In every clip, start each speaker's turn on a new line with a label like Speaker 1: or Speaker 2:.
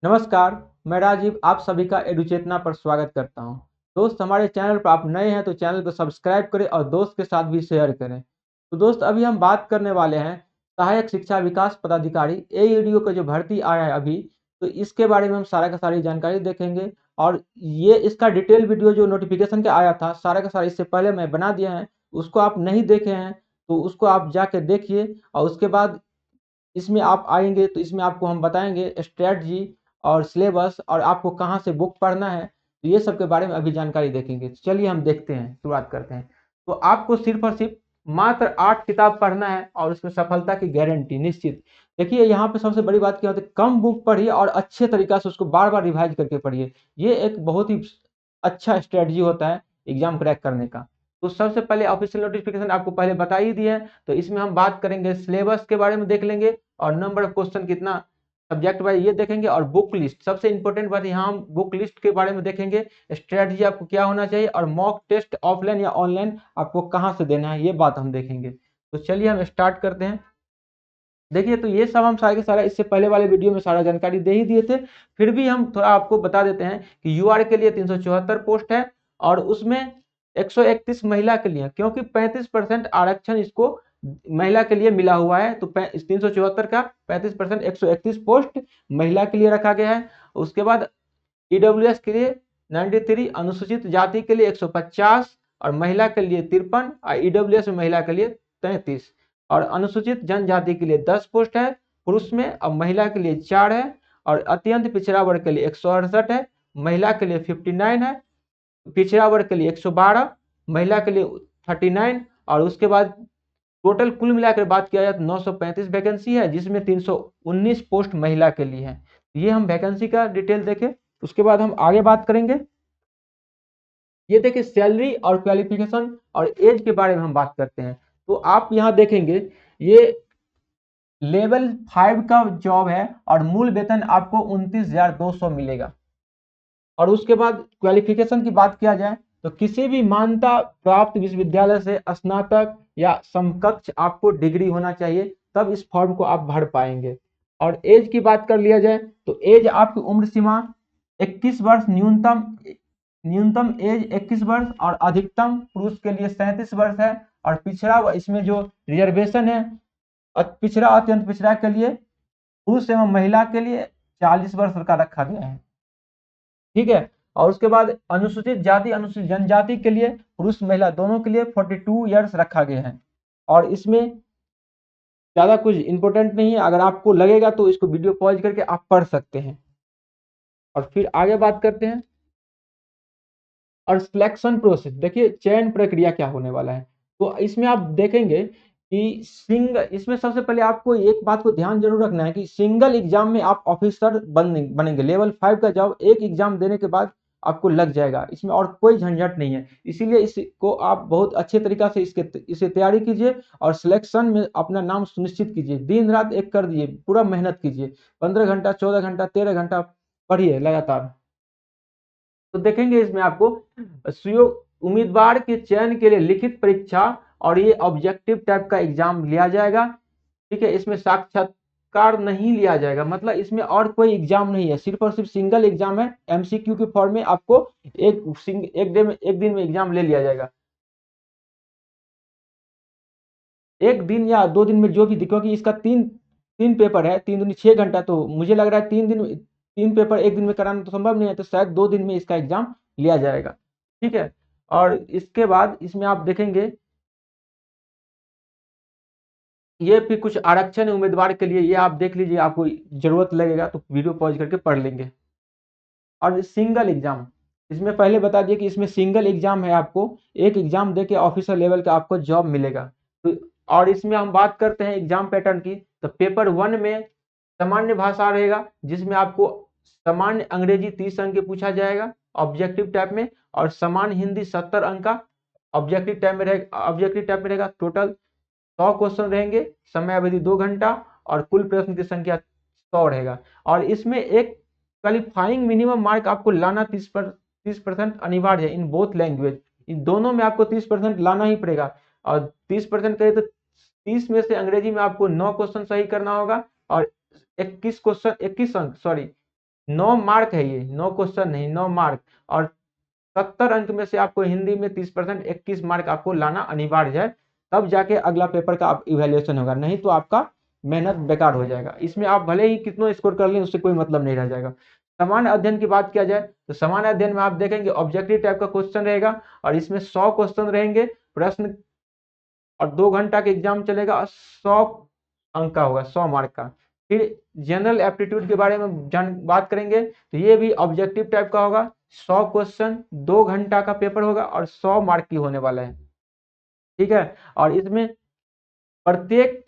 Speaker 1: नमस्कार, मैं राजीव आप सभी का एडुचेतना पर स्वागत करता हूं। दोस्त, हमारे चैनल पर आप नए हैं तो चैनल को सब्सक्राइब करें और दोस्त के साथ भी शेयर करें। तो दोस्त, अभी हम बात करने वाले हैं सहायक शिक्षा विकास पदाधिकारी एईडीओ का जो भर्ती आया है अभी, तो इसके बारे में हम सारा का सारी जानकारी देखेंगे। और ये इसका डिटेल वीडियो जो नोटिफिकेशन का आया था सारा का सारा इससे पहले मैं बना दिया है। उसको आप नहीं देखे हैं तो उसको आप जाके देखिए। और उसके बाद इसमें आप आएँगे तो इसमें आपको हम बताएँगे स्ट्रैटेजी और सिलेबस और आपको कहाँ से बुक पढ़ना है, तो ये सब के बारे में अभी जानकारी देखेंगे। तो चलिए हम देखते हैं, शुरुआत करते हैं। तो आपको सिर्फ़ और सिर्फ़ मात्र 8 किताब पढ़ना है और उसमें सफलता की गारंटी निश्चित। देखिए, यहाँ पे सबसे बड़ी बात क्या होती है, कम बुक पढ़िए और अच्छे तरीक़ा से उसको बार-बार रिवाइज़ करके पढ़िए। ये एक बहुत ही अच्छा स्ट्रैटेजी होता है एग्ज़ाम क्रैक करने का। तो सबसे पहले ऑफिशियल नोटिफिकेशन आपको पहले बता ही दिए हैं, तो इसमें हम बात करेंगे सिलेबस के बारे में देख लेंगे और नंबर ऑफ क्वेश्चन कितना सब्जेक्ट वाइज ये देखेंगे और बुक लिस्ट सबसे इंपॉर्टेंट बात यहाँ हम बुक लिस्ट के बारे में देखेंगे। स्ट्रेटजी आपको क्या होना चाहिए और मॉक टेस्ट ऑफलाइन या ऑनलाइन आपको कहाँ से देना है ये बात हम देखेंगे। तो चलिए हम स्टार्ट करते हैं। देखिए, तो ये सब हम सारे के सारा इससे पहले वाले वीडियो में सारा जानकारी दे ही दिए थे। फिर भी हम थोड़ा आपको बता देते हैं कि यूआर के लिए 374 पोस्ट है और उसमें 131 महिला के लिए, क्योंकि 35% आरक्षण इसको महिला के लिए मिला हुआ है। तो 374 का 35% 131 पोस्ट महिला के लिए रखा गया है। उसके बाद ईडब्ल्यूएस के लिए 93, अनुसूचित जाति के लिए 150 और महिला के लिए 53 और ईडब्ल्यूएस में महिला के लिए 33 और अनुसूचित जनजाति के लिए 10 पोस्ट है पुरुष में और महिला के लिए 4 है और अत्यंत पिछड़ा वर्ग के लिए 168 है, महिला के लिए 59 है, पिछड़ा वर्ग के लिए 112, महिला के लिए 39 और उसके बाद टोटल कुल मिलाकर बात किया जाए तो 935 वैकेंसी है जिसमें 319 पोस्ट महिला के लिए है। ये हम वैकेंसी का डिटेल देखें, उसके बाद हम आगे बात करेंगे। ये देखिए, सैलरी और क्वालिफिकेशन और एज के बारे में हम बात करते हैं। तो आप यहाँ देखेंगे ये लेवल 5 का जॉब है और मूल वेतन आपको 29,200 मिलेगा। और उसके बाद क्वालिफिकेशन की बात किया जाए तो किसी भी मान्यता प्राप्त विश्वविद्यालय से स्नातक या समकक्ष आपको डिग्री होना चाहिए, तब इस फॉर्म को आप भर पाएंगे। और एज की बात कर लिया जाए तो एज आपकी उम्र सीमा 21 वर्ष, न्यूनतम एज 21 वर्ष और अधिकतम पुरुष के लिए 37 वर्ष है। और पिछड़ा इसमें जो रिजर्वेशन है पिछड़ा अत्यंत पिछड़ा के लिए पुरुष एवं महिला के लिए 40 वर्ष का रखा गया है, ठीक है। और उसके बाद अनुसूचित जाति अनुसूचित जनजाति के लिए पुरुष महिला दोनों के लिए 42 ईयर्स रखा गया है। और इसमें ज़्यादा कुछ इंपॉर्टेंट नहीं है, अगर आपको लगेगा तो इसको वीडियो पॉज करके आप पढ़ सकते हैं। और फिर आगे बात करते हैं और सिलेक्शन प्रोसेस। देखिए, चयन प्रक्रिया क्या होने वाला है। तो इसमें आप देखेंगे कि इसमें सबसे पहले आपको एक बात को ध्यान जरूर रखना है कि सिंगल एग्जाम में आप ऑफिसर बनेंगे। लेवल 5 का जॉब एक एग्जाम देने के बाद आपको लग जाएगा, इसमें और कोई झंझट नहीं है। इसीलिए इसको आप बहुत अच्छे तरीका से इसे तैयारी कीजिए और सिलेक्शन में अपना नाम सुनिश्चित कीजिए। दिन रात एक कर दिए, पूरा मेहनत कीजिए, 15 घंटा 14 घंटा 13 घंटा पढ़िए लगातार। तो देखेंगे इसमें आपको उम्मीदवार के चयन के लिए लिखित परीक्षा और ये ऑब्जेक्टिव टाइप का एग्जाम लिया जाएगा, ठीक है। इसमें साक्षात्कार नहीं लिया जाएगा, मतलब इसमें और कोई एग्जाम नहीं है, सिर्फ और सिर्फ सिंगल एग्जाम है। एमसीक्यू के फॉर्म में आपको एक दिन में एग्जाम ले लिया जाएगा, एक दिन या 2 दिन में जो भी, क्योंकि इसका तीन पेपर है, 3 दूनी 6 घंटा, तो मुझे लग रहा है 3 पेपर एक दिन में कराना तो संभव नहीं है, तो शायद 2 दिन में इसका एग्जाम लिया जाएगा, ठीक है। और इसके बाद इसमें आप देखेंगे ये भी कुछ आरक्षण है उम्मीदवार के लिए, ये आप देख लीजिए, आपको जरूरत लगेगा तो वीडियो पॉज करके पढ़ लेंगे। और सिंगल एग्जाम, इसमें पहले बता दिए कि इसमें सिंगल एग्जाम है, आपको एक एग्जाम दे के ऑफिसर लेवल का आपको जॉब मिलेगा। तो और इसमें हम बात करते हैं एग्जाम पैटर्न की, तो पेपर 1 में सामान्य भाषा रहेगा जिसमें आपको सामान्य अंग्रेजी 30 अंक के पूछा जाएगा ऑब्जेक्टिव टाइप में, और सामान्य हिंदी 70 अंक का ऑब्जेक्टिव टाइप में रहेगा। टोटल 100 क्वेश्चन रहेंगे, समय अवधि 2 घंटा और कुल प्रश्न की संख्या 100 रहेगा। और इसमें एक क्वालिफाइंग मिनिमम मार्क आपको लाना 30% अनिवार्य है इन बोथ लैंग्वेज, इन दोनों में आपको 30% लाना ही पड़ेगा। और 30% कहे तो 30 में से अंग्रेजी में आपको 9 क्वेश्चन सही करना होगा और 21 अंक 9 मार्क है, ये 9 क्वेश्चन नहीं, 9 मार्क। और 70 अंक में से आपको हिंदी में 30%, 21 मार्क आपको लाना अनिवार्य है, तब जाके अगला पेपर का इवैल्यूएशन होगा, नहीं तो आपका मेहनत बेकार हो जाएगा। इसमें आप भले ही कितना स्कोर कर लें, उससे कोई मतलब नहीं रह जाएगा। सामान्य अध्ययन की बात किया जाए तो सामान्य अध्ययन में आप देखेंगे ऑब्जेक्टिव टाइप का क्वेश्चन रहेगा, और इसमें 100 क्वेश्चन रहेंगे प्रश्न, और 2 घंटा का एग्जाम चलेगा, 100 अंक का होगा, 100 मार्क का। फिर जनरल एप्टीट्यूड के बारे में बात करेंगे तो ये भी ऑब्जेक्टिव टाइप का होगा, 100 क्वेश्चन, 2 घंटा का पेपर होगा, और 100 मार्क की होने वाला है। ठीक है, और इसमें प्रत्येक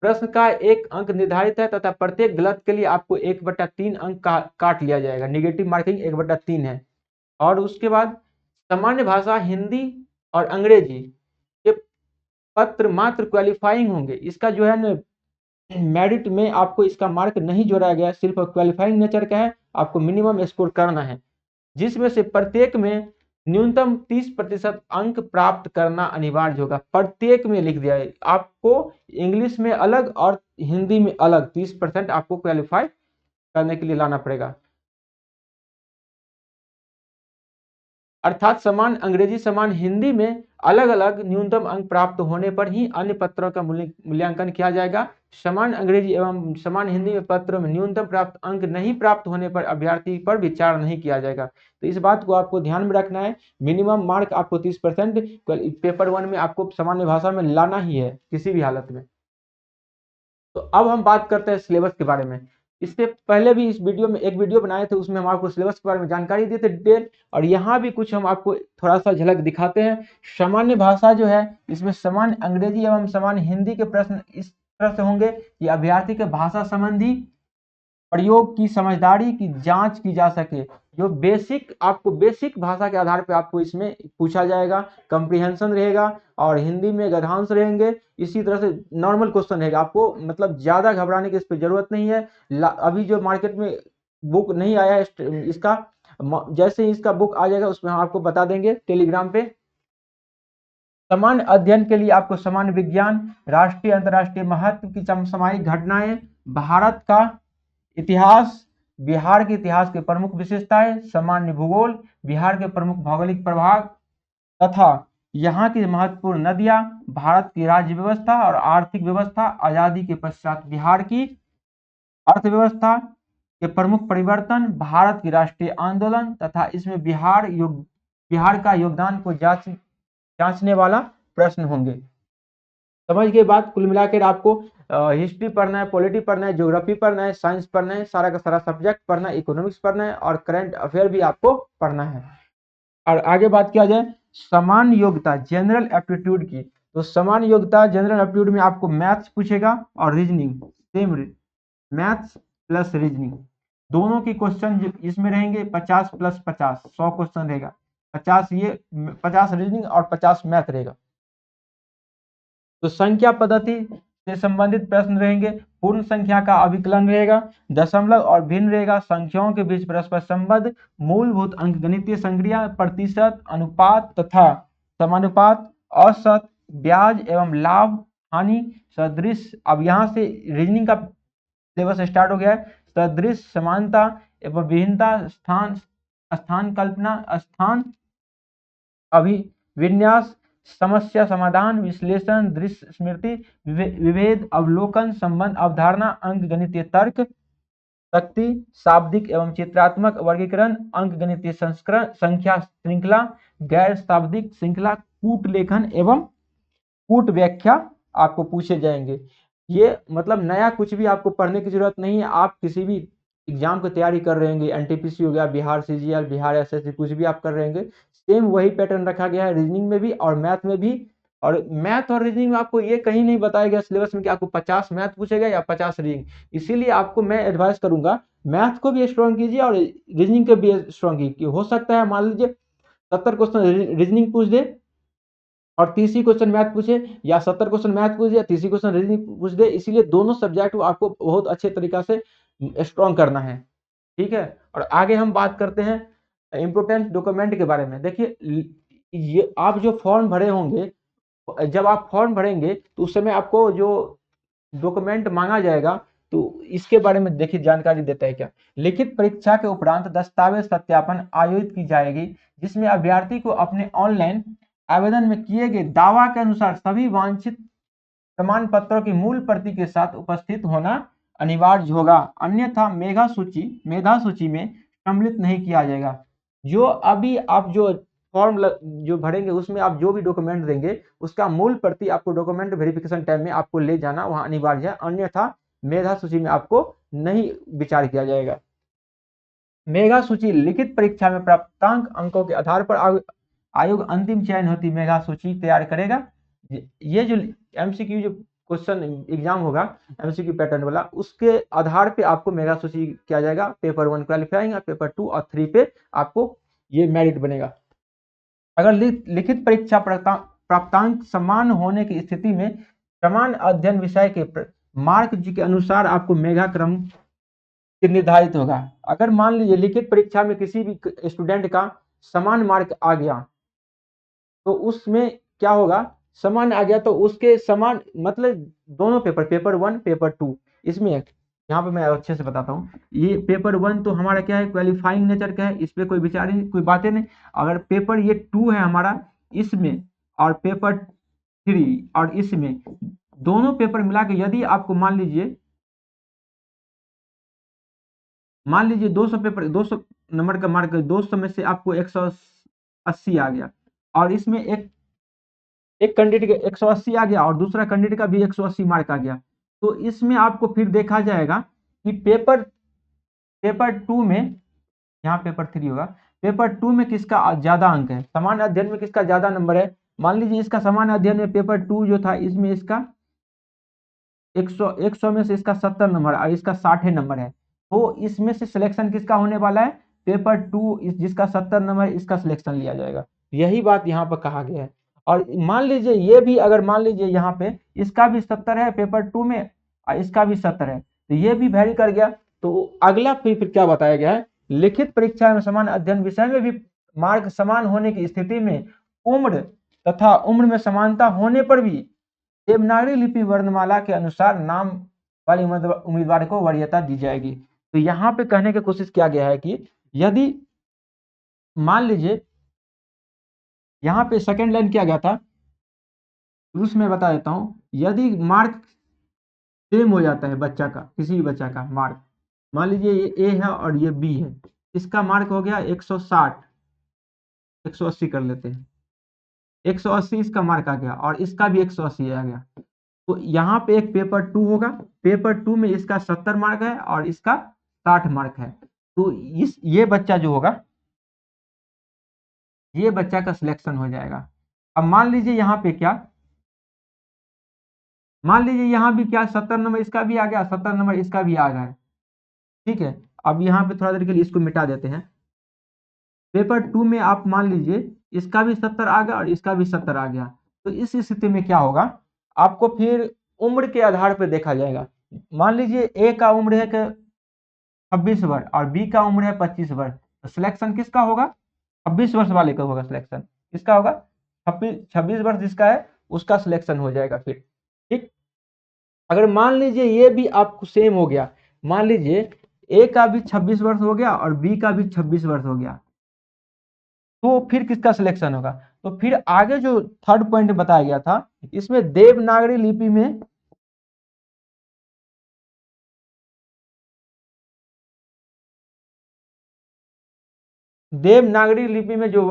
Speaker 1: प्रश्न का 1 अंक निर्धारित है, तथा प्रत्येक गलत के लिए आपको 1/3 अंक काट लिया जाएगा, निगेटिव मार्किंग 1/3 है। और उसके बाद सामान्य भाषा हिंदी और अंग्रेजी के पत्र मात्र क्वालिफाइंग होंगे, इसका जो है ना मेरिट में आपको इसका मार्क नहीं जोड़ा गया, सिर्फ क्वालिफाइंग नेचर का है, आपको मिनिमम स्कोर करना है, जिसमें से प्रत्येक में न्यूनतम 30% अंक प्राप्त करना अनिवार्य होगा। प्रत्येक में लिख दिया है आपको, इंग्लिश में अलग और हिंदी में अलग 30% आपको क्वालिफाई करने के लिए लाना पड़ेगा। अर्थात समान अंग्रेजी समान हिंदी में अलग अलग न्यूनतम अंक प्राप्त होने पर ही अन्य पत्रों का मूल्यांकन किया जाएगा। समान अंग्रेजी एवं समान हिंदी में पत्रों में न्यूनतम प्राप्त अंक नहीं प्राप्त होने पर अभ्यर्थी पर विचार नहीं किया जाएगा। तो इस बात को आपको ध्यान में रखना है, मिनिमम मार्क आपको 30% पेपर 1 में आपको सामान्य भाषा में लाना ही है किसी भी हालत में। तो अब हम बात करते हैं सिलेबस के बारे में। इससे पहले भी इस वीडियो में एक वीडियो बनाए थे, उसमें हम आपको सिलेबस के बारे में जानकारी दिए थे डिटेल, और यहाँ भी कुछ हम आपको थोड़ा सा झलक दिखाते हैं। सामान्य भाषा जो है, इसमें सामान्य अंग्रेजी एवं सामान्य हिंदी के प्रश्न इस तरह से होंगे कि अभ्यर्थी के भाषा संबंधी प्रयोग की समझदारी की जांच की जा सके। जो बेसिक आपको बेसिक भाषा के आधार पर आपको इसमें पूछा जाएगा, कंप्रीहेंशन रहेगा, और हिंदी में गद्यांश रहेंगे। इसी तरह से नॉर्मल क्वेश्चन रहेगा, आपको मतलब ज़्यादा घबराने की इस पर जरूरत नहीं है। अभी जो मार्केट में बुक नहीं आया है इसका, जैसे ही इसका बुक आ जाएगा उसमें हम आपको बता देंगे टेलीग्राम पे। सामान्य अध्ययन के लिए आपको सामान्य विज्ञान, राष्ट्रीय अंतर्राष्ट्रीय महत्व की समसामयिक घटनाएं, भारत का इतिहास, बिहार के इतिहास के प्रमुख विशेषताएं, सामान्य भूगोल, बिहार के प्रमुख भौगोलिक प्रभाग तथा यहाँ की महत्वपूर्ण नदियां, भारत की राज्य व्यवस्था और आर्थिक व्यवस्था, आजादी के पश्चात बिहार की अर्थव्यवस्था के प्रमुख परिवर्तन, भारत की राष्ट्रीय आंदोलन तथा इसमें बिहार का योगदान को जांचने वाला प्रश्न होंगे। समझ के बाद कुल मिलाकर आपको हिस्ट्री पढ़ना है, पॉलिटी पढ़ना है, ज्योग्राफी पढ़ना है, साइंस पढ़ना है, सारा का सारा सब्जेक्ट पढ़ना है, इकोनॉमिक्स पढ़ना है, और करंट अफेयर भी आपको पढ़ना है। और आगे बात किया जाए समान योग्यता जनरल एप्टीट्यूड की, तो समान योग्यता जनरल एप्टीट्यूड में आपको मैथ्स पूछेगा और reasoning, same maths plus reasoning दोनों की क्वेश्चन इसमें रहेंगे। 50 + 50 100 क्वेश्चन रहेगा, 50 ये 50 रीजनिंग और 50 मैथ रहेगा। तो संख्या पद्धति से संबंधित प्रश्न रहेंगे, पूर्ण संख्या का अभिकलन रहेगा, दशमलव और भिन्न रहेगा, संख्याओं के बीच परस्पर संबंध, मूलभूत अंकगणितीय संक्रिया, प्रतिशत, अनुपात तथा समानुपात, औसत, ब्याज एवं लाभ हानि, सदृश। अब यहाँ से रीजनिंग का सिलेबस स्टार्ट हो गया है। सदृश, समानता एवं विभिन्नता, स्थान कल्पना, स्थान अभिविन्यास, समस्या समाधान, विश्लेषण, दृश्य स्मृति, विभेद, अवलोकन, संबंध, अवधारणा, अंकगणितीय तर्क, शक्ति, शाब्दिक एवं चित्रात्मक वर्गीकरण, अंकगणितीय संस्करण, संख्या श्रृंखला, गैर शाब्दिक श्रृंखला, कूट लेखन एवं कूट व्याख्या आपको पूछे जाएंगे। ये मतलब नया कुछ भी आपको पढ़ने की जरूरत नहीं है। आप किसी भी एग्जाम की तैयारी कर रहे होंगे, एनटीपीसी हो गया, बिहार सीजीएल, बिहार एसएससी, कुछ भी आप कर रहे होंगे, सेम वही पैटर्न रखा गया है रीजनिंग में भी और मैथ में भी। और मैथ और रीजनिंग में आपको ये कहीं नहीं बताया गया सिलेबस में कि आपको 50 मैथ पूछेगा या 50 रीजनिंग। इसीलिए आपको मैं एडवाइस करूंगा मैथ को भी स्ट्रॉन्ग कीजिए और रीजनिंग को भी स्ट्रॉन्ग कीजिए। हो सकता है मान लीजिए 70 क्वेश्चन रीजनिंग पूछ दे और 30 क्वेश्चन मैथ पूछे, या 70 क्वेश्चन मैथ पूछ या 30 क्वेश्चन रीजनिंग पूछ दे। इसीलिए दोनों सब्जेक्ट को आपको बहुत अच्छे तरीका से स्ट्रॉन्ग करना है। ठीक है, और आगे हम बात करते हैं इम्पोर्टेंट डॉक्यूमेंट के बारे में। देखिए ये आप जो फॉर्म भरे होंगे, जब आप फॉर्म भरेंगे तो उस समय आपको जो डॉक्यूमेंट मांगा जाएगा, तो इसके बारे में देखिए जानकारी देता है क्या। लिखित परीक्षा के उपरांत दस्तावेज सत्यापन आयोजित की जाएगी, जिसमें अभ्यर्थी को अपने ऑनलाइन आवेदन में किए गए दावा के अनुसार सभी वांछित प्रमाण पत्रों की मूल प्रति के साथ उपस्थित होना अनिवार्य होगा, अन्यथा मेधा सूची में सम्मिलित नहीं किया जाएगा। जो अभी आप जो फॉर्म जो भरेंगे उसमें आप जो भी डॉक्यूमेंट देंगे उसका मूल प्रति आपको डॉक्यूमेंट वेरिफिकेशन टाइम में आपको ले जाना वहां अनिवार्य है, अन्यथा मेधा सूची में आपको नहीं विचार किया जाएगा। मेधा सूची लिखित परीक्षा में प्राप्तांक अंकों के आधार पर आयोग अंतिम चयन होती मेधा सूची तैयार करेगा। ये जो एमसीक्यू जो क्वेश्चन एग्जाम होगा एमसीक्यू पैटर्न वाला, उसके आधार पे आपको मेगा सूची किया जाएगा। पेपर 1 क्वालिफाइंग और पेपर 2 और 3 पे आपको ये मेरिट बनेगा। अगर लिखित परीक्षा प्राप्तांक समान होने की स्थिति में समान अध्ययन विषय के मार्क के अनुसार आपको मेगा क्रम निर्धारित होगा। अगर मान लीजिए लिखित परीक्षा में किसी भी स्टूडेंट का समान मार्क आ गया तो उसमें क्या होगा, समान आ गया तो उसके समान मतलब दोनों पेपर 1 पेपर 2, इसमें यहाँ पे मैं अच्छे से बताता हूँ। ये पेपर 1 तो हमारा क्या है, क्वालिफाइंग नेचर का है, इस पे कोई विचार नहीं, कोई बातें नहीं। अगर पेपर ये 2 है हमारा, इसमें और पेपर 3 और इसमें दोनों पेपर मिला के यदि आपको मान लीजिए 200 पेपर 200 नंबर का मार्क 200 में से आपको 180 आ गया और इसमें एक कैंडिडेट का 180 आ गया और दूसरा कैंडिडेट का भी 180 मार्क आ गया, तो इसमें आपको फिर देखा जाएगा कि पेपर 2 में, यहाँ पेपर 3 होगा, पेपर 2 में किसका ज्यादा अंक है, समान अध्ययन में किसका ज्यादा नंबर है। मान लीजिए इसका समान अध्ययन में पेपर 2 जो था इसमें इसका 100 में से इसका 70 नंबर और इसका 60 नंबर है, तो इसमें से सिलेक्शन किसका होने वाला है, पेपर 2 जिसका 70 नंबर इसका सिलेक्शन लिया जाएगा। यही बात यहाँ पर कहा गया है। और मान लीजिए ये भी, अगर मान लीजिए यहाँ पे इसका भी 70 है पेपर 2 में और इसका भी 70 है, तो ये भी वैरी कर गया। तो अगला फिर क्या बताया गया है, लिखित परीक्षा में समान अध्ययन विषय में भी मार्क समान होने की स्थिति में उम्र में समानता होने पर भी देवनागरी लिपि वर्णमाला के अनुसार नाम वाले उम्मीदवार को वरीयता दी जाएगी। तो यहाँ पे कहने की कोशिश किया गया है कि यदि मान लीजिए यहाँ पे सेकेंड लाइन किया गया था, उसमें बता देता हूँ, यदि मार्क सेम हो जाता है बच्चा का, किसी भी बच्चा का मार्क, मान लीजिए ये ए है और ये बी है, इसका मार्क हो गया 160, 180 कर लेते हैं, 180 इसका मार्क आ गया और इसका भी 180 आ गया, तो यहाँ पे एक पेपर 2 होगा, पेपर 2 में इसका 70 मार्क है और इसका 60 मार्क है, तो ये बच्चा जो होगा, ये बच्चा का सिलेक्शन हो जाएगा। अब मान लीजिए यहाँ पे क्या, मान लीजिए यहाँ भी क्या 70 नंबर इसका भी आ गया, 70 नंबर इसका भी आ गया है, ठीक है। अब यहाँ पे थोड़ा देर के लिए इसको मिटा देते हैं। पेपर 2 में आप मान लीजिए इसका भी 70 आ गया और इसका भी 70 आ गया, तो इस स्थिति में क्या होगा, आपको फिर उम्र के आधार पर देखा जाएगा। मान लीजिए ए का उम्र है 26 वर्ष और बी का उम्र है 25 वर्ष, तो सिलेक्शन किसका होगा, 26 वर्ष वाले का होगा सिलेक्शन, किसका होगा, 26 वर्ष जिसका है उसका सिलेक्शन हो जाएगा फिर, ठीक। अगर मान लीजिए ये भी आपको सेम हो गया, मान लीजिए ए का भी 26 वर्ष हो गया और बी का भी 26 वर्ष हो गया, तो फिर किसका सिलेक्शन होगा, तो फिर आगे जो थर्ड पॉइंट बताया गया था इसमें देवनागरी लिपि में जो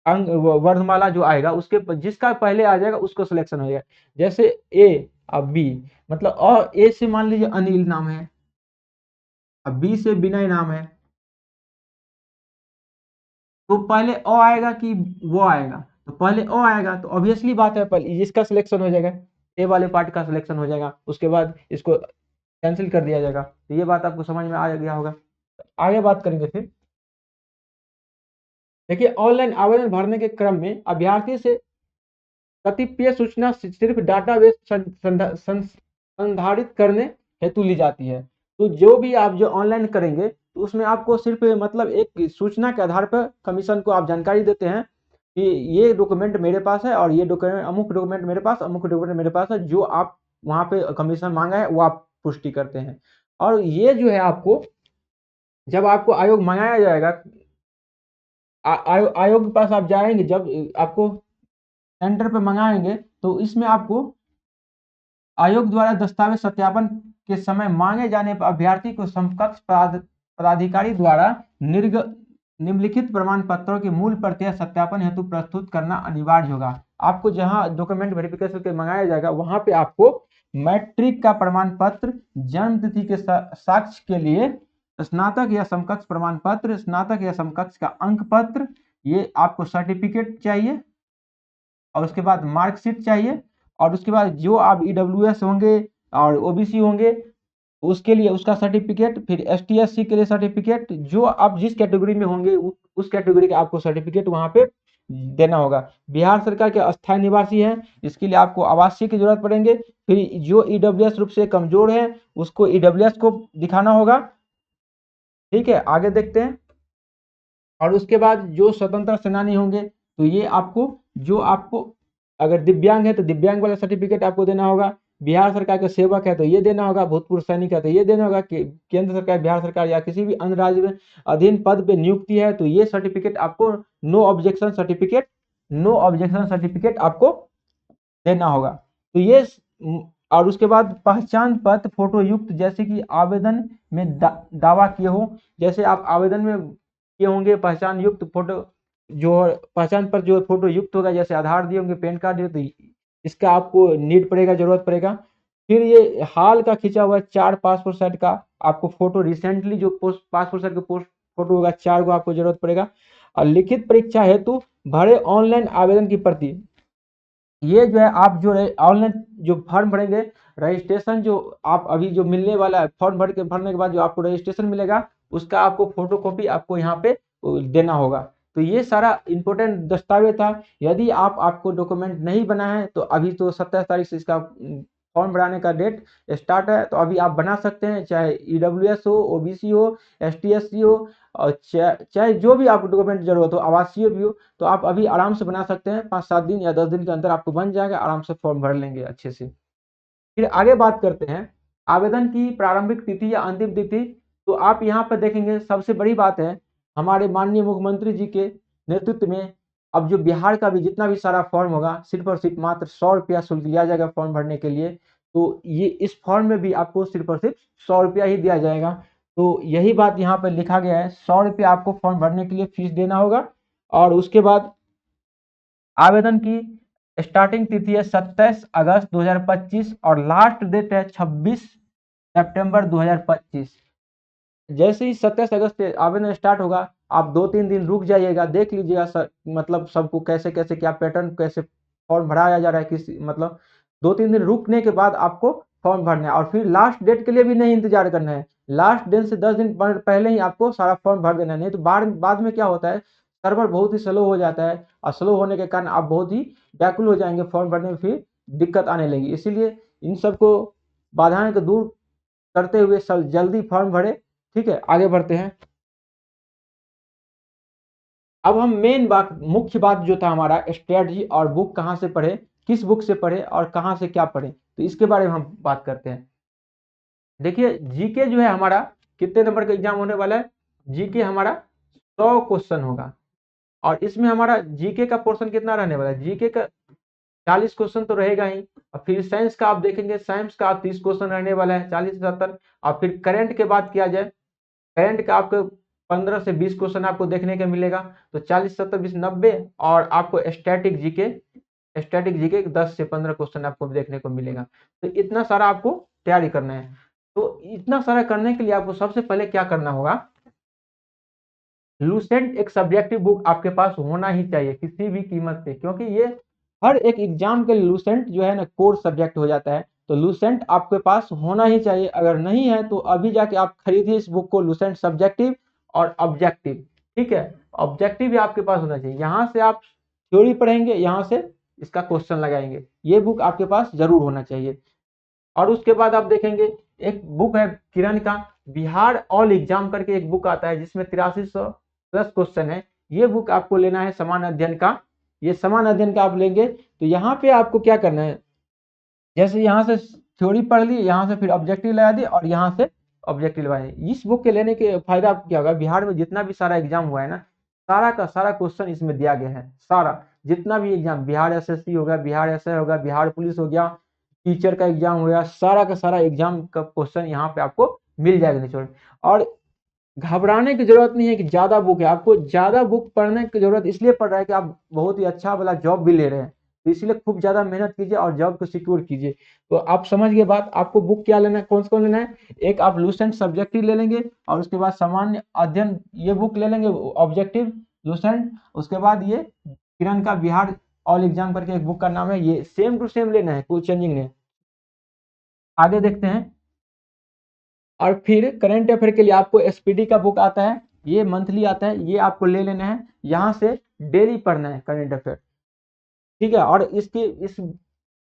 Speaker 1: अंग वर्णमाला जो आएगा उसके जिसका पहले आ जाएगा उसको सिलेक्शन हो जाएगा। जैसे ए अब बी, मतलब और ए से मान लीजिए अनिल नाम है, अब बी से विनय नाम है, तो पहले अ आएगा कि वो आएगा, तो पहले अ आएगा, तो ऑब्वियसली बात है पहले इसका सिलेक्शन हो जाएगा, ए वाले पार्ट का सिलेक्शन हो जाएगा, उसके बाद इसको कैंसिल कर दिया जाएगा। तो ये बात आपको समझ में आ गया होगा। आगे बात करेंगे फिर, देखिए ऑनलाइन आवेदन भरने के क्रम में अभ्यर्थी से कतिपय सूचना सिर्फ डाटाबेस संधारित करने हेतु ली जाती है। तो जो भी आप जो ऑनलाइन करेंगे तो उसमें आपको सिर्फ मतलब एक सूचना के आधार पर कमीशन को आप जानकारी देते हैं कि ये डॉक्यूमेंट मेरे पास है और ये डॉक्यूमेंट अमुक डॉक्यूमेंट मेरे पास, अमुक डॉक्यूमेंट मेरे पास है, जो आप वहाँ पे कमीशन मांगा है वो आप पुष्टि करते हैं। और ये जो है आपको जब आपको आयोग मंगाया जाएगा, आयोग के पास आप जाएंगे, जब आपको सेंटर पे मंगाएंगे तो इसमें आपको आयोग द्वारा दस्तावेज सत्यापन के समय मांगे जाने पर अभ्यर्थी को समकक्ष पदाधिकारी द्वारा निम्नलिखित प्रमाण पत्रों की मूल प्रतियां सत्यापन हेतु प्रस्तुत करना अनिवार्य होगा। आपको जहां डॉक्यूमेंट वेरिफिकेशन के मंगाया जाएगा वहां पे आपको मैट्रिक का प्रमाण पत्र, जन्म तिथि के साक्ष्य के लिए स्नातक या समकक्ष प्रमाण पत्र, स्नातक या समकक्ष का अंक पत्र, ये आपको सर्टिफिकेट चाहिए, और उसके बाद मार्कशीट चाहिए, और उसके बाद जो आप ईडब्ल्यूएस होंगे और ओबीसी होंगे उसके लिए उसका सर्टिफिकेट, फिर एसटी/एससी के लिए सर्टिफिकेट, जो आप जिस कैटेगरी में होंगे उस कैटेगरी का आपको सर्टिफिकेट वहां पे देना होगा। बिहार सरकार के अस्थायी निवासी हैं, इसके लिए आपको आवासीय की जरूरत पड़ेंगे। फिर जो ईडब्ल्यूएस रूप से कमजोर है उसको ईडब्ल्यूएस को दिखाना होगा। ठीक है, आगे देखते हैं। और उसके बाद जो स्वतंत्र सेनानी होंगे तो ये आपको, जो आपको अगर दिव्यांग है तो दिव्यांग वाला सर्टिफिकेट आपको देना होगा। बिहार सरकार के सेवक है तो ये देना होगा, भूतपूर्व सैनिक है तो ये देना होगा, कि केंद्र सरकार, बिहार सरकार या किसी भी अन्य राज्य में अधीन पद पे नियुक्ति है तो ये सर्टिफिकेट आपको, नो ऑब्जेक्शन सर्टिफिकेट आपको देना होगा। तो ये और उसके बाद पहचान पत्र फोटो युक्त, जैसे कि आवेदन में दावा किए हो, जैसे आप आवेदन में किए होंगे पहचान युक्त फोटो, जो पहचान पर जो फोटो युक्त होगा, जैसे आधार दिए होंगे, पैन कार्ड दिए, तो इसका आपको नीड पड़ेगा, जरूरत पड़ेगा। फिर ये हाल का खींचा हुआ 4 पासपोर्ट साइज का आपको फोटो, रिसेंटली जो पासपोर्ट साइज का फोटो होगा 4 को आपको जरूरत पड़ेगा। और लिखित परीक्षा हेतु भरे ऑनलाइन आवेदन की प्रति, ये जो है आप जो ऑनलाइन जो फॉर्म भरेंगे, रजिस्ट्रेशन जो आप अभी जो मिलने वाला है, फॉर्म भरने के बाद जो आपको रजिस्ट्रेशन मिलेगा उसका आपको फोटोकॉपी आपको यहाँ पे देना होगा। तो ये सारा इंपॉर्टेंट दस्तावेज था। यदि आपको डॉक्यूमेंट नहीं बना है तो अभी तो 27 तारीख से इसका फॉर्म भराने का डेट स्टार्ट है, तो अभी आप बना सकते हैं, चाहे ईडब्ल्यूएस हो, ओबीसी हो, एसटी/एससी हो, और चाहे जो भी आपको डॉक्यूमेंट जरूरत हो, आवासीय भी हो, तो आप अभी आराम से बना सकते हैं। 5-7 दिन या 10 दिन के अंदर आपको बन जाएगा, आराम से फॉर्म भर लेंगे अच्छे से। फिर आगे बात करते हैं आवेदन की प्रारंभिक तिथि या अंतिम तिथि। तो आप यहाँ पर देखेंगे, सबसे बड़ी बात है, हमारे माननीय मुख्यमंत्री जी के नेतृत्व में अब जो बिहार का भी जितना भी सारा फॉर्म होगा, सिर्फ और सिर्फ मात्र 100 रुपया शुल्क लिया जाएगा फॉर्म भरने के लिए। तो ये इस फॉर्म में भी आपको सिर्फ और सिर्फ 100 रुपया ही दिया जाएगा। तो यही बात यहाँ पर लिखा गया है, 100 रुपया आपको फॉर्म भरने के लिए फीस देना होगा। और उसके बाद आवेदन की स्टार्टिंग तिथि है 27 अगस्त 2025 और लास्ट डेट है 26 सितंबर 2025। जैसे ही 27 अगस्त से आवेदन स्टार्ट होगा, आप 2-3 दिन रुक जाइएगा, देख लीजिएगा मतलब सबको कैसे कैसे क्या पैटर्न, कैसे फॉर्म भराया जा रहा है, किस मतलब 2-3 दिन रुकने के बाद आपको फॉर्म भरना है। और फिर लास्ट डेट के लिए भी नहीं इंतजार करना है, लास्ट डेट से 10 दिन पहले ही आपको सारा फॉर्म भर देना है। नहीं तो बाद में क्या होता है, सर्वर बहुत ही स्लो हो जाता है, और स्लो होने के कारण आप बहुत ही व्याकुल हो जाएंगे, फॉर्म भरने में फिर दिक्कत आने लगी। इसीलिए इन सबको बाधाएं को दूर करते हुए सब जल्दी फॉर्म भरे। ठीक है, आगे बढ़ते हैं। अब हम मेन बात, मुख्य बात जो था हमारा स्ट्रेटजी और बुक कहाँ से पढ़े, किस बुक से पढ़े और कहाँ से क्या पढ़े, तो इसके बारे में हम बात करते हैं। देखिए, जीके जो है हमारा कितने नंबर का एग्जाम होने वाला है, जीके हमारा 100 क्वेश्चन होगा। और इसमें हमारा जीके का पोर्शन कितना रहने वाला है, जीके का 40 क्वेश्चन तो रहेगा ही। और फिर साइंस का आप देखेंगे, साइंस का 30 क्वेश्चन रहने वाला है, 40 से 70। और फिर करंट के बात किया जाए, करंट का आपको 15 से 20 क्वेश्चन आपको देखने को मिलेगा, तो 40, 70, 20, 90। और आपको स्टैटिक जीके 10 से 15 क्वेश्चन आपको देखने को मिलेगा। तो इतना सारा आपको तैयारी करना है। तो इतना सारा करने के लिए आपको सबसे पहले क्या करना होगा, लूसेंट एक सब्जेक्टिव बुक आपके पास होना ही चाहिए किसी भी कीमत पे, क्योंकि ये हर एक एग्जाम के लिए लूसेंट जो है ना कोर सब्जेक्ट हो जाता है। तो लूसेंट आपके पास होना ही चाहिए, अगर नहीं है तो अभी जाके आप खरीदिए इस बुक को, लूसेंट सब्जेक्टिव और ऑब्जेक्टिव। ठीक है, ऑब्जेक्टिव भी आपके पास होना चाहिए, यहाँ से आप थ्योरी पढ़ेंगे, यहाँ से इसका क्वेश्चन लगाएंगे, ये बुक आपके पास जरूर होना चाहिए। और उसके बाद आप देखेंगे एक बुक है किरण का, बिहार ऑल एग्जाम करके एक बुक आता है जिसमें 8300 प्लस क्वेश्चन है। ये बुक आपको लेना है, समान अध्ययन का। ये समान अध्ययन का आप लेंगे तो यहाँ पे आपको क्या करना है, जैसे यहाँ से थ्योरी पढ़ ली, यहाँ से फिर ऑब्जेक्टिव लगा दी और यहाँ से ऑब्जेक्टिव लगाए। इस बुक के लेने के फायदा आपको क्या होगा, बिहार में जितना भी सारा एग्जाम हुआ है ना, सारा का सारा क्वेश्चन इसमें दिया गया है। सारा जितना भी एग्जाम, बिहार एसएससी हो गया, बिहार एसआई हो गया, बिहार पुलिस हो गया, टीचर का एग्जाम हो गया, सारा का सारा एग्जाम का क्वेश्चन यहाँ पे आपको मिल जाएगा निचोड़। और घबराने की जरूरत नहीं है कि ज्यादा बुक है, आपको ज्यादा बुक पढ़ने की जरूरत इसलिए पड़ रहा है कि आप बहुत ही अच्छा वाला जॉब भी ले रहे हैं, तो इसलिए खूब ज्यादा मेहनत कीजिए और जॉब को सिक्योर कीजिए। तो आप समझ गए बात, आपको बुक क्या लेना है, कौन सा कौन लेना है। एक आप लूसेंट सब्जेक्टिव ले लेंगे, और उसके बाद सामान्य अध्ययन ये बुक ले लेंगे ऑब्जेक्टिव लूसेंट। उसके बाद ये किरण का बिहार ऑल एग्जाम करके एक बुक का नाम है, ये सेम टू सेम लेना है, कोई चेंजिंग नहीं। आगे देखते हैं। और फिर करंट अफेयर के लिए आपको एसपीडी का बुक आता है, ये मंथली आता है, ये आपको ले लेना है। यहाँ से डेली पढ़ना है करंट अफेयर, ठीक है। और इसकी इस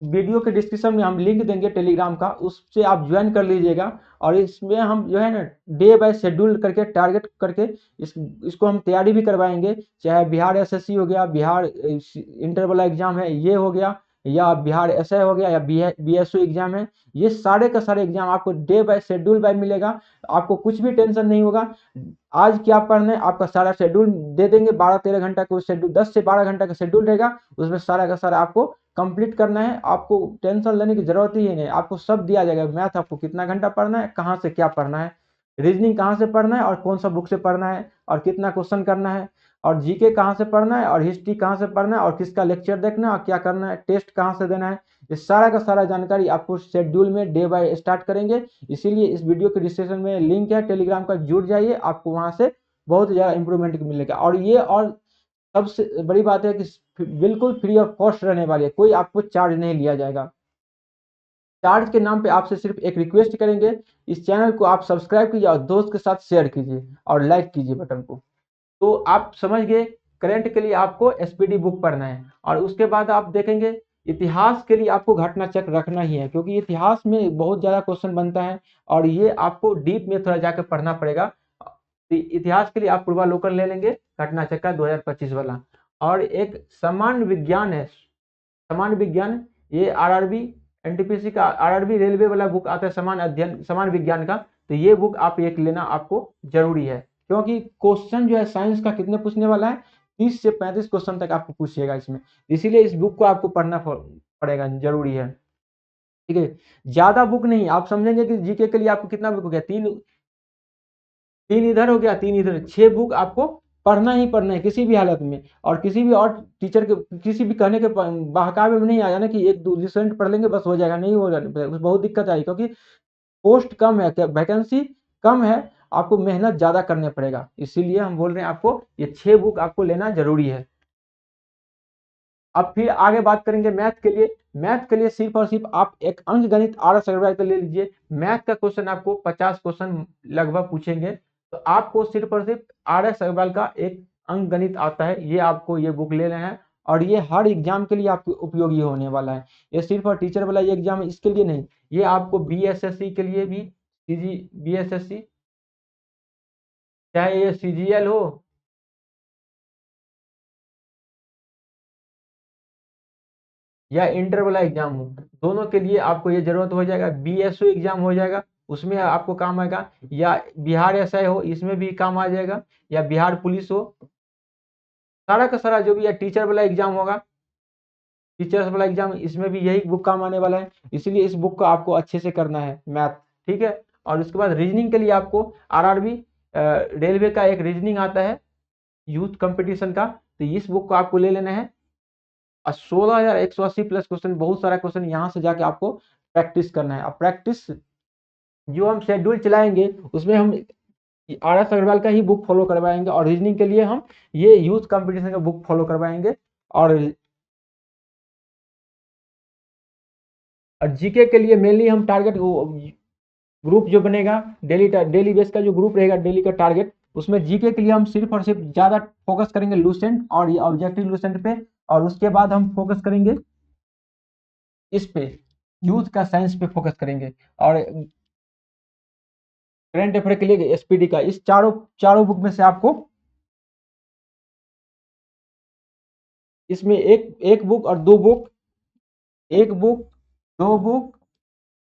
Speaker 1: वीडियो के डिस्क्रिप्शन में हम लिंक देंगे टेलीग्राम का, उससे आप ज्वाइन कर लीजिएगा। और इसमें हम जो है ना डे बाय शेड्यूल करके टारगेट करके इसको हम तैयारी भी करवाएंगे। चाहे बिहार एसएससी हो गया, बिहार इंटर वाला एग्जाम है ये हो गया, या बिहार एसआई हो गया, या बीएसओ एग्जाम है, ये सारे का सारे एग्जाम आपको डे बाय शेड्यूल बाय मिलेगा। आपको कुछ भी टेंशन नहीं होगा। आज क्या पढ़ना है आपका सारा शेड्यूल दे देंगे, 12-13 घंटा का शेड्यूल, 10 से 12 घंटा का शेड्यूल रहेगा, उसमें सारा का सारा आपको कंप्लीट करना है। आपको टेंशन लेने की जरूरत ही नहीं, आपको सब दिया जाएगा। मैथ आपको कितना घंटा पढ़ना है, कहाँ से क्या पढ़ना है, रीजनिंग कहाँ से पढ़ना है और कौन सा बुक से पढ़ना है, और कितना क्वेश्चन करना है, और जीके कहाँ से पढ़ना है, और हिस्ट्री कहाँ से पढ़ना है, और किसका लेक्चर देखना है, और क्या करना है, टेस्ट कहाँ से देना है, ये सारा का सारा जानकारी आपको शेड्यूल में डे बाय स्टार्ट करेंगे। इसीलिए इस वीडियो के डिस्क्रिप्शन में लिंक है टेलीग्राम का, जुड़ जाइए, आपको वहां से बहुत ज़्यादा इंप्रूवमेंट मिलेगा। और ये और सबसे बड़ी बात है कि बिल्कुल फ्री ऑफ कॉस्ट रहने वाली है, कोई आपको चार्ज नहीं लिया जाएगा। चार्ज के नाम पे आपसे सिर्फ एक रिक्वेस्ट करेंगे, इस चैनल को आप सब्सक्राइब कीजिए और दोस्त के साथ शेयर कीजिए और लाइक कीजिए बटन को। तो आप समझ गए, करंट के लिए आपको एसपीडी बुक पढ़ना है। और उसके बाद आप देखेंगे इतिहास के लिए आपको घटना चक्र रखना ही है, क्योंकि इतिहास में बहुत ज़्यादा क्वेश्चन बनता है और ये आपको डीप में थोड़ा जाकर पढ़ना पड़ेगा। तो इतिहास के लिए आप पूर्वालोकन ले लेंगे, घटना चक्र 2025 वाला। और एक सामान्य विज्ञान है, सामान्य विज्ञान, ये आरआरबी एनटीपीसी का आरआरबी रेलवे वाला बुक आता है, समान अध्ययन समान विज्ञान का। तो ये बुक आप एक लेना आपको जरूरी है, क्योंकि क्वेश्चन जो है साइंस का कितने पूछने वाला है, 30 से 35 क्वेश्चन तक आपको पूछेगा इसमें, इसीलिए इस बुक को आपको पढ़ना पड़ेगा, जरूरी है। ठीक है, ज्यादा बुक नहीं, आप समझेंगे कि जीके के लिए आपको कितना बुक हो गया, तीन तीन इधर हो गया, तीन इधर, 6 बुक आपको पढ़ना ही पढ़ना है किसी भी हालत में। और किसी भी और टीचर के किसी भी कहने के बहकावे में नहीं आ जाना कि एक दो रिसेंट पढ़ लेंगे बस हो जाएगा, नहीं हो जाएगा, बहुत दिक्कत आई, क्योंकि पोस्ट कम है, वैकेंसी कम है, आपको मेहनत ज्यादा करने पड़ेगा। इसीलिए हम बोल रहे हैं आपको ये 6 बुक आपको लेना जरूरी है। अब फिर आगे बात करेंगे मैथ के लिए। मैथ के लिए सिर्फ और सिर्फ आप एक अंक गणित आर एस अग्रवाल का ले लीजिए। मैथ का क्वेश्चन आपको 50 क्वेश्चन लगभग पूछेंगे, तो आपको सिर्फ और सिर्फ आर एस अग्रवाल का एक अंक गणित आता है, ये आपको ये बुक ले लेना है। और ये हर एग्जाम के लिए आपको उपयोगी होने वाला है, ये सिर्फ और टीचर वाला ये एग्जाम है इसके लिए नहीं, ये आपको बीएसएससी के लिए भी, सीजी बीएसएससी, चाहे ये सीजीएल हो, या इंटर वाला एग्जाम हो, दोनों के लिए आपको ये जरूरत हो जाएगा। बीएसओ एग्जाम हो जाएगा, उसमें आपको काम आएगा, या बिहार एसआई हो इसमें भी काम आ जाएगा, या बिहार पुलिस हो, सारा का सारा जो भी है टीचर वाला एग्जाम होगा, टीचर्स वाला एग्जाम, इसमें भी यही बुक काम आने वाला है। इसीलिए इस बुक को आपको अच्छे से करना है मैथ, ठीक है। और उसके बाद रीजनिंग के लिए आपको आरआरबी रेलवे का एक रीजनिंग आता है यूथ कंपटीशन का, तो इस बुक को आपको ले लेना है। और 16,180 प्लस क्वेश्चन, बहुत सारा क्वेश्चन यहाँ से जाके आपको प्रैक्टिस करना है। अब प्रैक्टिस जो हम शेड्यूल चलाएंगे उसमें हम आर एस अग्रवाल का ही बुक फॉलो करवाएंगे, और रीजनिंग के लिए हम ये यूथ कंपटीशन का बुक फॉलो करवाएंगे। और जीके के लिए मेनली हम टारगेट ग्रुप जो बनेगा, डेली बेस का जो ग्रुप रहेगा, डेली का टारगेट, उसमें जीके के लिए हम सिर्फ और सिर्फ ज्यादा फोकस करेंगे लूसेंट और ये ऑब्जेक्टिव लूसेंट पे। और उसके बाद हम फोकस करेंगे इस पे, यूथ का साइंस पे फोकस करेंगे। और करंट अफेयर के लिए एसपीडी का, इस चारों चारों बुक में से आपको इसमें एक एक बुक और दो बुक, एक बुक, दो बुक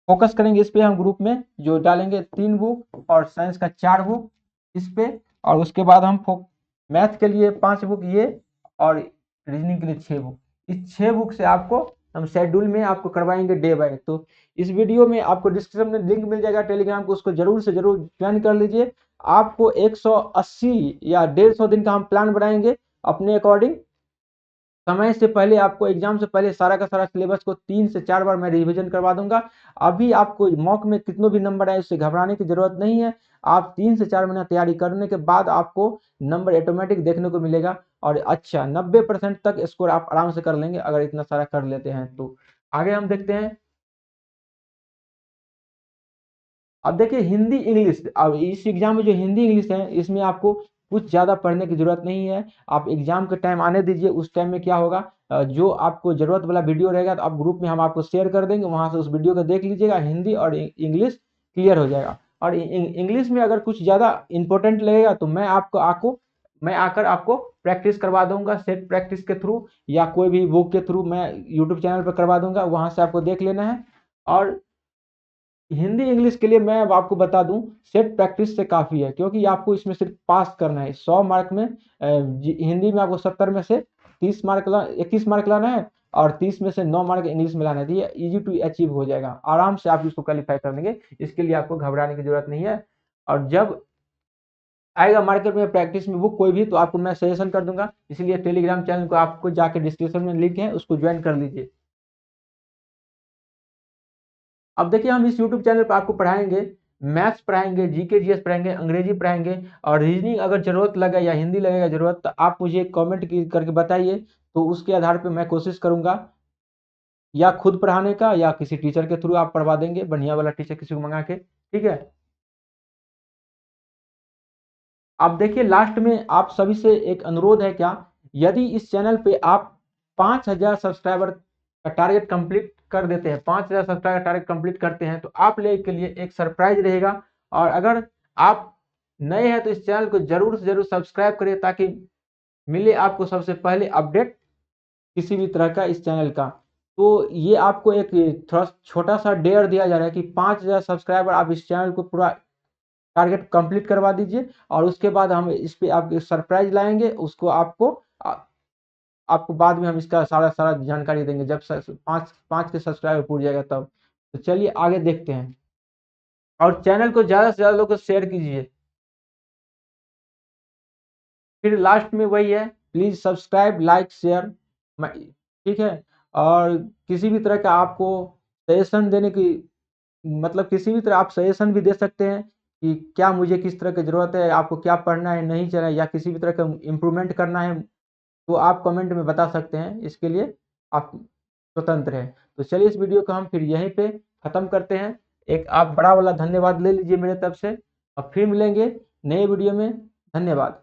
Speaker 1: फोकस करेंगे इस पे हम ग्रुप में जो डालेंगे 3 बुक और साइंस का 4 बुक इस पे, और उसके बाद हम मैथ के लिए 5 बुक ये, और रीजनिंग के लिए 6 बुक। इस 6 बुक से आपको हम शेड्यूल में आपको करवाएंगे डे बाय। तो इस वीडियो में आपको डिस्क्रिप्शन में लिंक मिल जाएगा टेलीग्राम को, उसको जरूर से जरूर ज्वाइन कर लीजिए। आपको 180 या 150 दिन का हम प्लान बनाएंगे अपने अकॉर्डिंग। समय से पहले आपको एग्जाम से पहले सारा का सारा सिलेबस को 3 से 4 बार मैं रिवीजन करवा दूंगा। अभी आपको मॉक में कितनों भी नंबर आए उससे घबराने की जरूरत नहीं है। आप 3 से 4 महीना तैयारी करने के बाद आपको नंबर ऑटोमेटिक देखने को मिलेगा, और अच्छा 90% तक स्कोर आप आराम से कर लेंगे अगर इतना सारा कर लेते हैं तो। आगे हम देखते हैं। अब देखिए हिंदी इंग्लिश, अब इस एग्जाम में जो हिंदी इंग्लिश है इसमें आपको कुछ ज़्यादा पढ़ने की जरूरत नहीं है। आप एग्जाम के टाइम आने दीजिए, उस टाइम में क्या होगा, जो आपको जरूरत वाला वीडियो रहेगा तो आप ग्रुप में हम आपको शेयर कर देंगे, वहां से उस वीडियो को देख लीजिएगा। हिंदी और इंग्लिश क्लियर हो जाएगा। और इंग्लिश में अगर कुछ ज़्यादा इंपॉर्टेंट लगेगा तो मैं आकर आपको प्रैक्टिस करवा दूंगा, सेट प्रैक्टिस के थ्रू या कोई भी बुक के थ्रू मैं यूट्यूब चैनल पर करवा दूंगा, वहां से आपको देख लेना है। और हिंदी इंग्लिश के लिए मैं अब आपको बता दूं, सेट प्रैक्टिस से काफ़ी है, क्योंकि आपको इसमें सिर्फ पास करना है 100 मार्क में। हिंदी में आपको 70 में से 21 मार्क लाना है, और 30 में से 9 मार्क इंग्लिश में लाना है। तो ये इजी टू अचीव हो जाएगा, आराम से आप इसको क्वालिफाई कर लेंगे। इसके लिए आपको घबराने की जरूरत नहीं है। और जब आएगा मार्केट में प्रैक्टिस में बुक कोई भी, तो आपको मैं सजेशन कर दूंगा। इसलिए टेलीग्राम चैनल को आपको जाके डिस्क्रिप्शन में लिंक है, उसको ज्वाइन कर लीजिए। अब देखिए हम इस यूट्यूब चैनल पर आपको पढ़ाएंगे, मैथ्स पढ़ाएंगे, जीके जीएस पढ़ाएंगे, अंग्रेजी पढ़ाएंगे, और रीजनिंग अगर जरूरत लगे या हिंदी लगेगा जरूरत तो आप मुझे कमेंट करके बताइए, तो उसके आधार पर मैं कोशिश करूंगा या खुद पढ़ाने का या किसी टीचर के थ्रू आप पढ़वा देंगे, बढ़िया वाला टीचर किसी को मंगा के, ठीक है। अब देखिए लास्ट में आप सभी से एक अनुरोध है क्या, यदि इस चैनल पे आप 5000 सब्सक्राइबर का टारगेट कंप्लीट कर देते हैं, 5000 सब्सक्राइबर टारगेट कंप्लीट करते हैं, तो आप लोग के लिए एक सरप्राइज रहेगा। और अगर आप नए हैं तो इस चैनल को जरूर से जरूर सब्सक्राइब करिए, ताकि मिले आपको सबसे पहले अपडेट किसी भी तरह का इस चैनल का। तो ये आपको एक थोड़ा छोटा सा डेयर दिया जा रहा है कि 5000 सब्सक्राइबर आप इस चैनल को पूरा टारगेट कंप्लीट करवा दीजिए, और उसके बाद हम इस पे आपके सरप्राइज लाएंगे, उसको आपको बाद में हम इसका सारा सारा जानकारी देंगे जब पाँच पाँच के सब्सक्राइबर पूर जाएगा तब। तो चलिए आगे देखते हैं, और चैनल को ज़्यादा से ज़्यादा लोगों को शेयर कीजिए। फिर लास्ट में वही है, प्लीज़ सब्सक्राइब लाइक शेयर, ठीक है। और किसी भी तरह का आपको सजेशन देने की, मतलब किसी भी तरह आप सजेशन भी दे सकते हैं कि क्या मुझे किस तरह की ज़रूरत है, आपको क्या पढ़ना है नहीं चलना है, या किसी भी तरह का इम्प्रूवमेंट करना है, तो आप कमेंट में बता सकते हैं। इसके लिए आप स्वतंत्र हैं। तो चलिए इस वीडियो को हम फिर यहीं पे ख़त्म करते हैं। एक आप बड़ा वाला धन्यवाद ले लीजिए मेरे तरफ से, और फिर मिलेंगे नए वीडियो में। धन्यवाद।